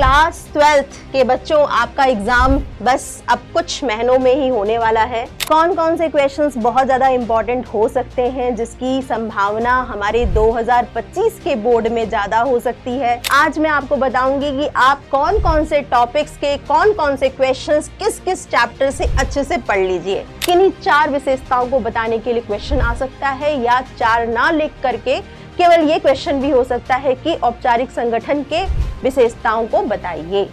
Class 12th के बच्चों, आपका एग्जाम बस अब कुछ महीनों में ही होने वाला है। कौन कौन से क्वेश्चंस बहुत ज़्यादा इम्पोर्टेंट हो सकते हैं जिसकी संभावना हमारे 2025 के बोर्ड में ज़्यादा हो सकती है, आज मैं आपको बताऊंगी कि आप कौन कौन से टॉपिक्स के कौन कौन से क्वेश्चंस किस किस चैप्टर से अच्छे से पढ़ लीजिए। किन्हीं 4 विशेषताओं को बताने के लिए क्वेश्चन आ सकता है या 4 ना लिख करके केवल ये क्वेश्चन भी हो सकता है कि औपचारिक संगठन के विशेषताओं को बताइए।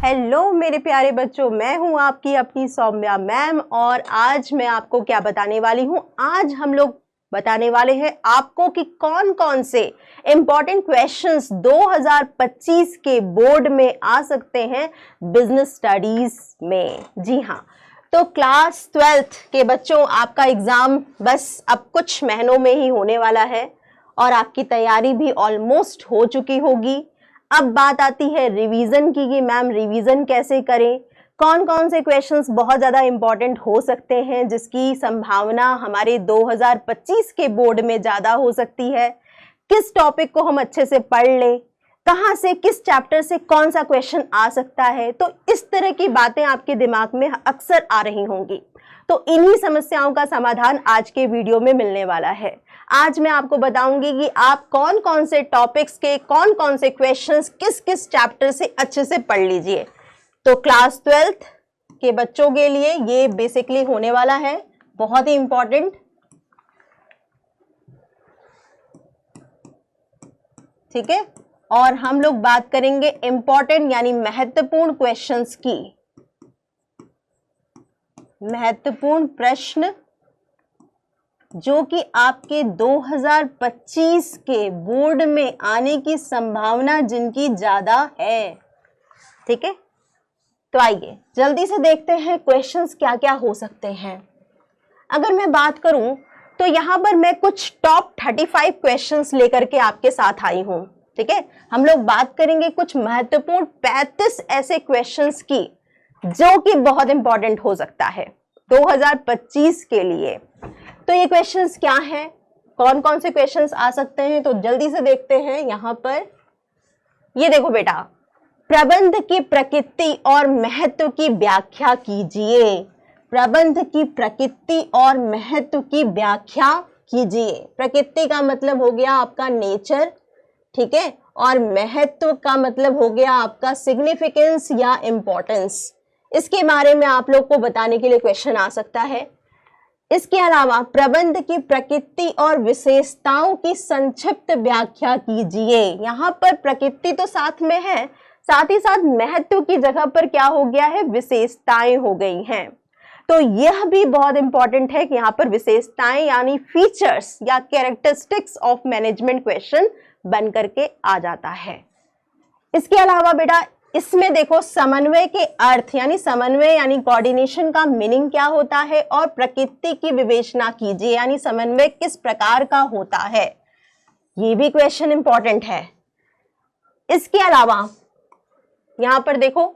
हेलो मेरे प्यारे बच्चों, मैं हूं आपकी अपनी सौम्या मैम और आज मैं आपको क्या बताने वाली हूं। आज हम लोग बताने वाले हैं आपको कि कौन कौन से इंपॉर्टेंट क्वेश्चंस 2025 के बोर्ड में आ सकते हैं बिजनेस स्टडीज में। जी हाँ, तो क्लास 12th के बच्चों, आपका एग्जाम बस अब कुछ महीनों में ही होने वाला है और आपकी तैयारी भी ऑलमोस्ट हो चुकी होगी। अब बात आती है रिवीजन की कि मैम रिवीजन कैसे करें, कौन कौन से क्वेश्चंस बहुत ज़्यादा इंपॉर्टेंट हो सकते हैं जिसकी संभावना हमारे 2025 के बोर्ड में ज़्यादा हो सकती है, किस टॉपिक को हम अच्छे से पढ़ लें, कहाँ से किस चैप्टर से कौन सा क्वेश्चन आ सकता है। तो इस तरह की बातें आपके दिमाग में अक्सर आ रही होंगी। तो इन्हीं समस्याओं का समाधान आज के वीडियो में मिलने वाला है। आज मैं आपको बताऊंगी कि आप कौन कौन से टॉपिक्स के कौन कौन से क्वेश्चंस किस किस चैप्टर से अच्छे से पढ़ लीजिए। तो क्लास 12th के बच्चों के लिए ये बेसिकली होने वाला है बहुत ही इंपॉर्टेंट। ठीक है, और हम लोग बात करेंगे इंपॉर्टेंट यानी महत्वपूर्ण क्वेश्चंस की, महत्वपूर्ण प्रश्न जो कि आपके 2025 के बोर्ड में आने की संभावना जिनकी ज्यादा है। ठीक है, तो आइए जल्दी से देखते हैं क्वेश्चंस क्या क्या हो सकते हैं। अगर मैं बात करूं तो यहां पर मैं कुछ टॉप 35 क्वेश्चंस लेकर के आपके साथ आई हूं। ठीक है, हम लोग बात करेंगे कुछ महत्वपूर्ण 35 ऐसे क्वेश्चंस की जो कि बहुत इंपॉर्टेंट हो सकता है 2025 के लिए। तो ये क्वेश्चंस क्या हैं, कौन कौन से क्वेश्चंस आ सकते हैं, तो जल्दी से देखते हैं। यहां पर ये देखो बेटा, प्रबंध की प्रकृति और महत्व की व्याख्या कीजिए। प्रबंध की प्रकृति और महत्व की व्याख्या कीजिए। प्रकृति का मतलब हो गया आपका नेचर, ठीक है, और महत्व का मतलब हो गया आपका सिग्निफिकेंस या इंपॉर्टेंस। इसके बारे में आप लोग को बताने के लिए क्वेश्चन आ सकता है। इसके अलावा प्रबंध की प्रकृति और विशेषताओं की संक्षिप्त व्याख्या कीजिए। यहाँ पर प्रकृति तो साथ में है, साथ ही साथ महत्व की जगह पर क्या हो गया है, विशेषताएं हो गई हैं। तो यह भी बहुत इंपॉर्टेंट है कि यहाँ पर विशेषताएं यानी फीचर्स या कैरेक्टरिस्टिक्स ऑफ मैनेजमेंट क्वेश्चन बन करके आ जाता है। इसके अलावा बेटा इसमें देखो समन्वय के अर्थ यानी समन्वय यानी कोऑर्डिनेशन का मीनिंग क्या होता है और प्रकृति की विवेचना कीजिए यानी समन्वय किस प्रकार का होता है, ये भी क्वेश्चन इंपॉर्टेंट है। इसके अलावा यहां पर देखो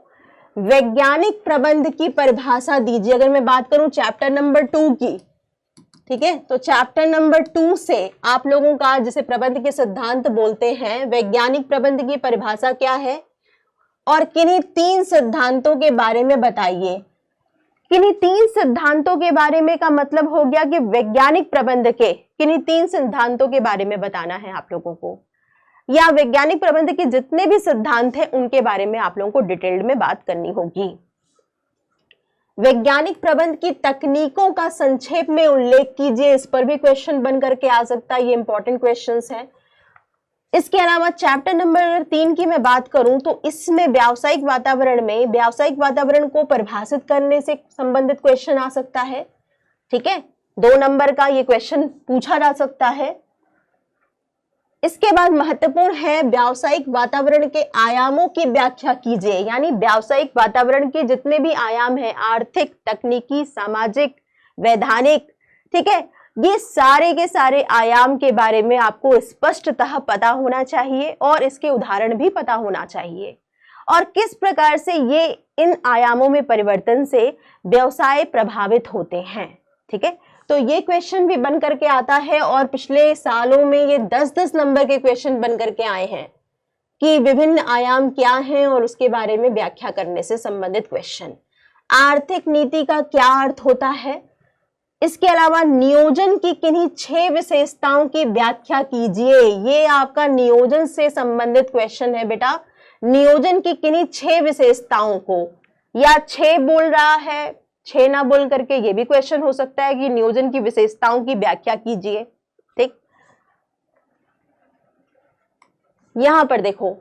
वैज्ञानिक प्रबंध की परिभाषा दीजिए। अगर मैं बात करूं चैप्टर नंबर 2 की, ठीक है, तो चैप्टर नंबर 2 से आप लोगों का जिसे प्रबंध के सिद्धांत बोलते हैं, वैज्ञानिक प्रबंध की परिभाषा क्या है और किन्हीं 3 सिद्धांतों के बारे में बताइए। किन्हीं 3 सिद्धांतों के बारे में का मतलब हो गया कि वैज्ञानिक प्रबंध के किन्हीं 3 सिद्धांतों के बारे में बताना है आप लोगों को, या वैज्ञानिक प्रबंध के जितने भी सिद्धांत हैं उनके बारे में आप लोगों को डिटेल्ड में बात करनी होगी। वैज्ञानिक प्रबंध की तकनीकों का संक्षेप में उल्लेख कीजिए, इस पर भी क्वेश्चन बन करके आ सकता है, ये इंपॉर्टेंट क्वेश्चंस है। इसके अलावा चैप्टर नंबर 3 की मैं बात करूं तो इसमें व्यावसायिक वातावरण में व्यावसायिक वातावरण को परिभाषित करने से संबंधित क्वेश्चन आ सकता है। ठीक है, 2 नंबर का ये क्वेश्चन पूछा जा सकता है। इसके बाद महत्वपूर्ण है व्यावसायिक वातावरण के आयामों की व्याख्या कीजिए यानी व्यावसायिक वातावरण के जितने भी आयाम हैं, आर्थिक, तकनीकी, सामाजिक, वैधानिक, ठीक है, ये सारे के सारे आयाम के बारे में आपको स्पष्टतः पता होना चाहिए और इसके उदाहरण भी पता होना चाहिए और किस प्रकार से ये इन आयामों में परिवर्तन से व्यवसाय प्रभावित होते हैं। ठीक है, तो ये क्वेश्चन भी बन करके आता है और पिछले सालों में ये 10-10 नंबर के क्वेश्चन बन करके आए हैं। कि विभिन्न आयाम क्या हैं और उसके बारे में व्याख्या करने से संबंधित क्वेश्चन। आर्थिक नीति का क्या अर्थ होता है, इसके अलावा नियोजन की किन्हीं 6 विशेषताओं की व्याख्या कीजिए। ये आपका नियोजन से संबंधित क्वेश्चन है बेटा। नियोजन की किन्हीं 6 विशेषताओं को, या 6 बोल रहा है 6 ना बोल करके ये भी क्वेश्चन हो सकता है कि नियोजन की विशेषताओं की व्याख्या कीजिए। ठीक, यहां पर देखो,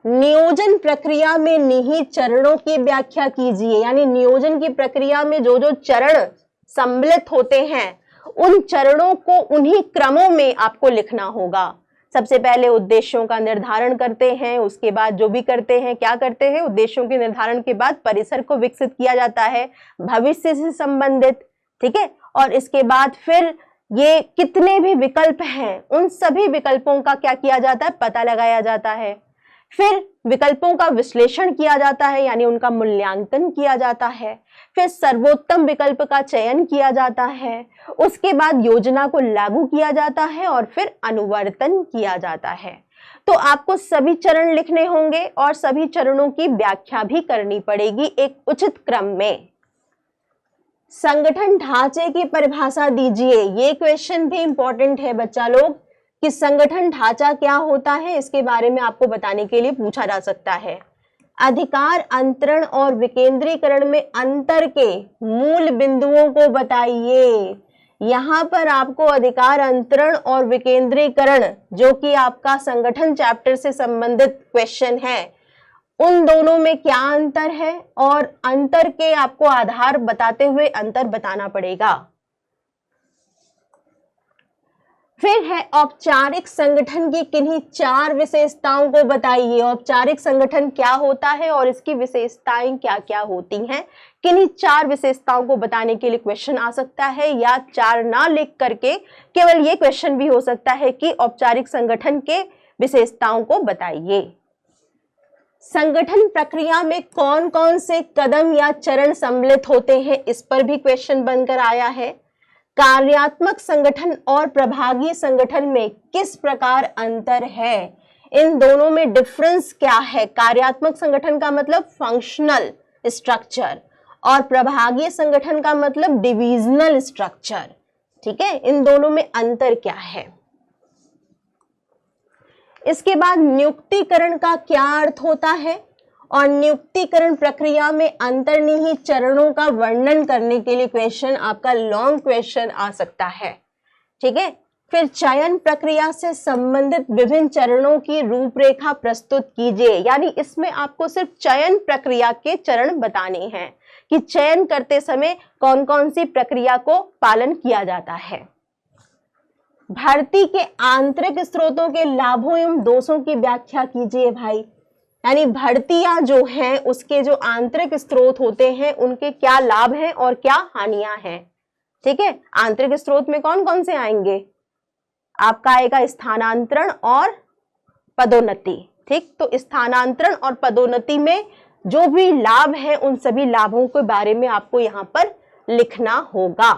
नियोजन प्रक्रिया में निहित चरणों की व्याख्या कीजिए। यानी नियोजन की प्रक्रिया में जो जो चरण सम्मिलित होते हैं उन चरणों को उन्हीं क्रमों में आपको लिखना होगा। सबसे पहले उद्देश्यों का निर्धारण करते हैं, उसके बाद जो भी करते हैं, क्या करते हैं, उद्देश्यों के निर्धारण के बाद परिसर को विकसित किया जाता है भविष्य से संबंधित। ठीक है, और इसके बाद फिर ये कितने भी विकल्प हैं उन सभी विकल्पों का क्या किया जाता है, पता लगाया जाता है। फिर विकल्पों का विश्लेषण किया जाता है, यानी उनका मूल्यांकन किया जाता है। फिर सर्वोत्तम विकल्प का चयन किया जाता है। उसके बाद योजना को लागू किया जाता है और फिर अनुवर्तन किया जाता है। तो आपको सभी चरण लिखने होंगे और सभी चरणों की व्याख्या भी करनी पड़ेगी एक उचित क्रम में। संगठन ढांचे की परिभाषा दीजिए। ये क्वेश्चन भी इंपॉर्टेंट है बच्चा लोग, कि संगठन ढांचा क्या होता है, इसके बारे में आपको बताने के लिए पूछा जा सकता है। अधिकार अंतरण और विकेंद्रीकरण में अंतर के मूल बिंदुओं को बताइए। यहां पर आपको अधिकार अंतरण और विकेंद्रीकरण, जो कि आपका संगठन चैप्टर से संबंधित क्वेश्चन है, उन दोनों में क्या अंतर है और अंतर के आपको आधार बताते हुए अंतर बताना पड़ेगा। फिर है औपचारिक संगठन की किन्हीं 4 विशेषताओं को बताइए। औपचारिक संगठन क्या होता है और इसकी विशेषताएं क्या क्या होती हैं, किन्हीं 4 विशेषताओं को बताने के लिए क्वेश्चन आ सकता है, या 4 ना लिख करके केवल ये क्वेश्चन भी हो सकता है कि औपचारिक संगठन के विशेषताओं को बताइए। संगठन प्रक्रिया में कौन कौन से कदम या चरण सम्मिलित होते हैं, इस पर भी क्वेश्चन बनकर आया है। कार्यात्मक संगठन और प्रभागीय संगठन में किस प्रकार अंतर है, इन दोनों में डिफरेंस क्या है। कार्यात्मक संगठन का मतलब फंक्शनल स्ट्रक्चर और प्रभागीय संगठन का मतलब डिविजनल स्ट्रक्चर। ठीक है, इन दोनों में अंतर क्या है। इसके बाद नियुक्तिकरण का क्या अर्थ होता है और नियुक्तिकरण प्रक्रिया में अंतर्निहित चरणों का वर्णन करने के लिए क्वेश्चन, आपका लॉन्ग क्वेश्चन आ सकता है। ठीक है, फिर चयन प्रक्रिया से संबंधित विभिन्न चरणों की रूपरेखा प्रस्तुत कीजिए। यानी इसमें आपको सिर्फ चयन प्रक्रिया के चरण बताने हैं कि चयन करते समय कौन कौन सी प्रक्रिया को पालन किया जाता है। भर्ती के आंतरिक स्रोतों के लाभों एवं दोषों की व्याख्या कीजिए भाई। यानी भर्तियां जो हैं उसके जो आंतरिक स्रोत होते हैं उनके क्या लाभ हैं और क्या हानियां हैं। ठीक है, आंतरिक स्रोत में कौन कौन से आएंगे, आपका आएगा स्थानांतरण और पदोन्नति। ठीक, तो स्थानांतरण और पदोन्नति में जो भी लाभ है उन सभी लाभों के बारे में आपको यहां पर लिखना होगा।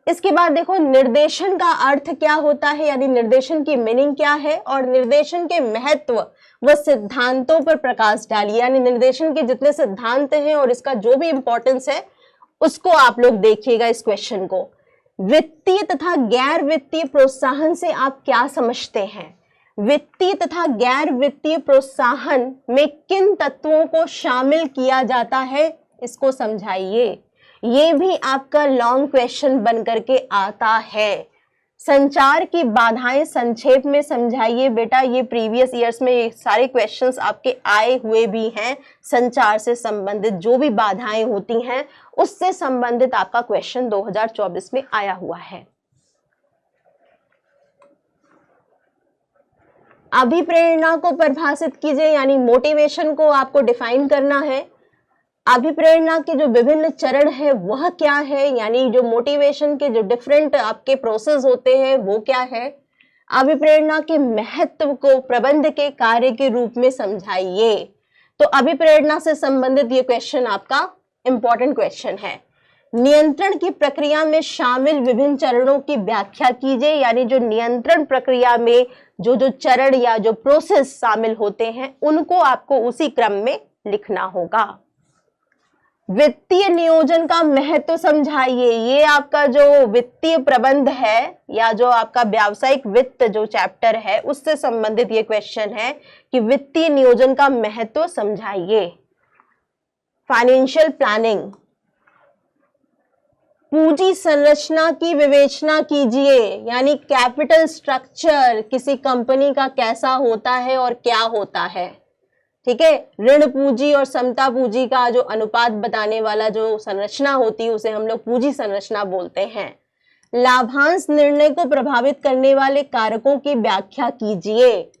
इसके बाद देखो, निर्देशन का अर्थ क्या होता है, यानी निर्देशन की मीनिंग क्या है और निर्देशन के महत्व व सिद्धांतों पर प्रकाश डालिए। यानी निर्देशन के जितने सिद्धांत हैं और इसका जो भी इंपॉर्टेंस है उसको आप लोग देखिएगा इस क्वेश्चन को। वित्तीय तथा गैर वित्तीय प्रोत्साहन से आप क्या समझते हैं। वित्तीय तथा गैर वित्तीय प्रोत्साहन में किन तत्वों को शामिल किया जाता है, इसको समझाइए। ये भी आपका लॉन्ग क्वेश्चन बन करके आता है। संचार की बाधाएं संक्षेप में समझाइए बेटा। ये प्रीवियस ईयर्स में ये सारे क्वेश्चंस आपके आए हुए भी हैं। संचार से संबंधित जो भी बाधाएं होती हैं उससे संबंधित आपका क्वेश्चन 2024 में आया हुआ है। अभिप्रेरणा को परिभाषित कीजिए, यानी मोटिवेशन को आपको डिफाइन करना है। अभिप्रेरणा के जो विभिन्न चरण है वह क्या है, यानी जो मोटिवेशन के जो डिफरेंट आपके प्रोसेस होते हैं वो क्या है। अभिप्रेरणा के महत्व को प्रबंध के कार्य के रूप में समझाइए। तो अभिप्रेरणा से संबंधित ये क्वेश्चन आपका इंपॉर्टेंट क्वेश्चन है। नियंत्रण की प्रक्रिया में शामिल विभिन्न चरणों की व्याख्या कीजिए, यानी जो नियंत्रण प्रक्रिया में जो जो चरण या जो प्रोसेस शामिल होते हैं उनको आपको उसी क्रम में लिखना होगा। वित्तीय नियोजन का महत्व समझाइए। ये आपका जो वित्तीय प्रबंध है या जो आपका व्यावसायिक वित्त जो चैप्टर है उससे संबंधित ये क्वेश्चन है कि वित्तीय नियोजन का महत्व समझाइए। फाइनेंशियल प्लानिंग, पूंजी संरचना की विवेचना कीजिए, यानी कैपिटल स्ट्रक्चर किसी कंपनी का कैसा होता है और क्या होता है। ठीक है, ऋण पूंजी और समता पूंजी का जो अनुपात बताने वाला जो संरचना होती है उसे हम लोग पूंजी संरचना बोलते हैं। लाभांश निर्णय को प्रभावित करने वाले कारकों की व्याख्या कीजिए।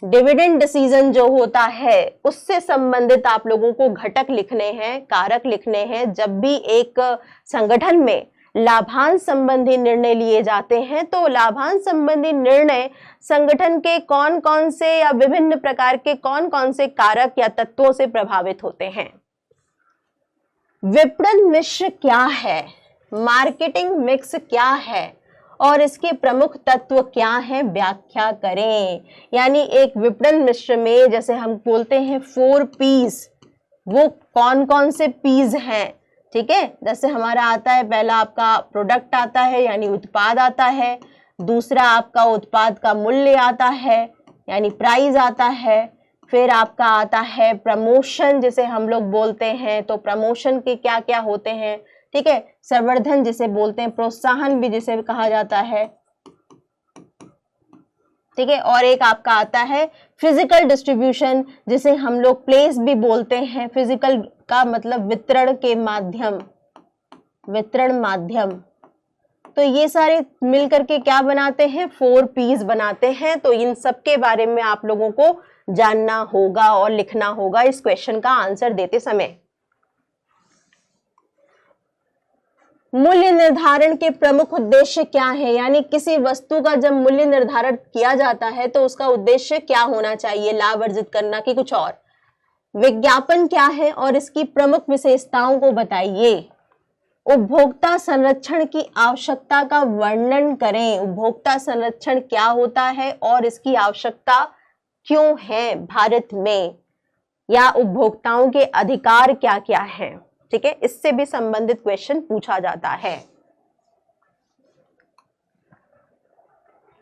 डिविडेंड डिसीजन जो होता है उससे संबंधित आप लोगों को घटक लिखने हैं, कारक लिखने हैं। जब भी एक संगठन में लाभांश संबंधी निर्णय लिए जाते हैं तो लाभांश संबंधी निर्णय संगठन के कौन कौन से या विभिन्न प्रकार के कौन कौन से कारक या तत्वों से प्रभावित होते हैं। विपणन मिश्र क्या है, मार्केटिंग मिक्स क्या है और इसके प्रमुख तत्व क्या हैं, व्याख्या करें। यानी एक विपणन मिश्र में जैसे हम बोलते हैं 4 P's, वो कौन कौन से P's हैं। ठीक है, जैसे हमारा आता है, पहला आपका प्रोडक्ट आता है यानी उत्पाद आता है, दूसरा आपका उत्पाद का मूल्य आता है यानी प्राइस आता है, फिर आपका आता है प्रमोशन जिसे हम लोग बोलते हैं, तो प्रमोशन के क्या क्या होते हैं। ठीक है, संवर्धन जिसे बोलते हैं, प्रोत्साहन भी जिसे कहा जाता है। ठीक है, और एक आपका आता है फिजिकल डिस्ट्रीब्यूशन जिसे हम लोग प्लेस भी बोलते हैं। फिजिकल का मतलब वितरण के माध्यम, वितरण माध्यम। तो ये सारे मिलकर के क्या बनाते हैं, 4 P's बनाते हैं। तो इन सब के बारे में आप लोगों को जानना होगा और लिखना होगा इस क्वेश्चन का आंसर देते समय। मूल्य निर्धारण के प्रमुख उद्देश्य क्या है, यानी किसी वस्तु का जब मूल्य निर्धारण किया जाता है तो उसका उद्देश्य क्या होना चाहिए, लाभ अर्जित करना कि कुछ और। विज्ञापन क्या है और इसकी प्रमुख विशेषताओं को बताइए। उपभोक्ता संरक्षण की आवश्यकता का वर्णन करें। उपभोक्ता संरक्षण क्या होता है और इसकी आवश्यकता क्यों है भारत में, या उपभोक्ताओं के अधिकार क्या क्या हैं। ठीक है, इससे भी संबंधित क्वेश्चन पूछा जाता है।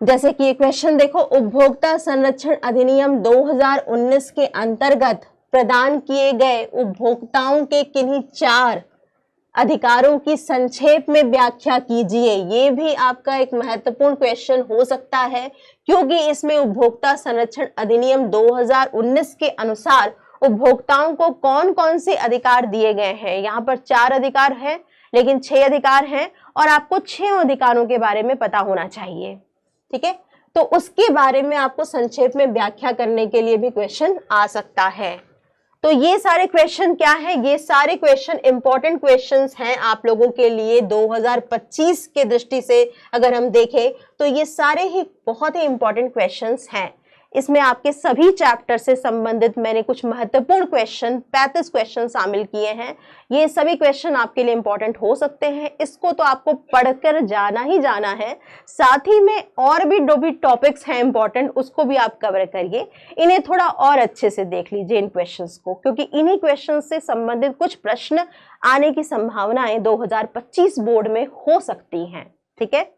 जैसे कि ये क्वेश्चन देखो, उपभोक्ता संरक्षण अधिनियम 2019 के अंतर्गत प्रदान किए गए उपभोक्ताओं के किन्हीं 4 अधिकारों की संक्षेप में व्याख्या कीजिए। ये भी आपका एक महत्वपूर्ण क्वेश्चन हो सकता है क्योंकि इसमें उपभोक्ता संरक्षण अधिनियम 2019 के अनुसार उपभोक्ताओं को कौन कौन से अधिकार दिए गए हैं। यहाँ पर 4 अधिकार हैं लेकिन 6 अधिकार हैं और आपको 6 अधिकारों के बारे में पता होना चाहिए। ठीक है, तो उसके बारे में आपको संक्षेप में व्याख्या करने के लिए भी क्वेश्चन आ सकता है। तो ये सारे क्वेश्चन क्या है, ये सारे क्वेश्चन इंपॉर्टेंट क्वेश्चंस हैं आप लोगों के लिए 2025 के दृष्टि से अगर हम देखें तो ये सारे ही बहुत ही इंपॉर्टेंट क्वेश्चंस हैं। इसमें आपके सभी चैप्टर से संबंधित मैंने कुछ महत्वपूर्ण क्वेश्चन 35 क्वेश्चन शामिल किए हैं। ये सभी क्वेश्चन आपके लिए इंपॉर्टेंट हो सकते हैं, इसको तो आपको पढ़कर जाना ही जाना है। साथ ही में और भी जो भी टॉपिक्स हैं इंपॉर्टेंट उसको भी आप कवर करिए। इन्हें थोड़ा और अच्छे से देख लीजिए इन क्वेश्चंस को, क्योंकि इन्हीं क्वेश्चन से संबंधित कुछ प्रश्न आने की संभावनाएं 2025 बोर्ड में हो सकती हैं। ठीक है,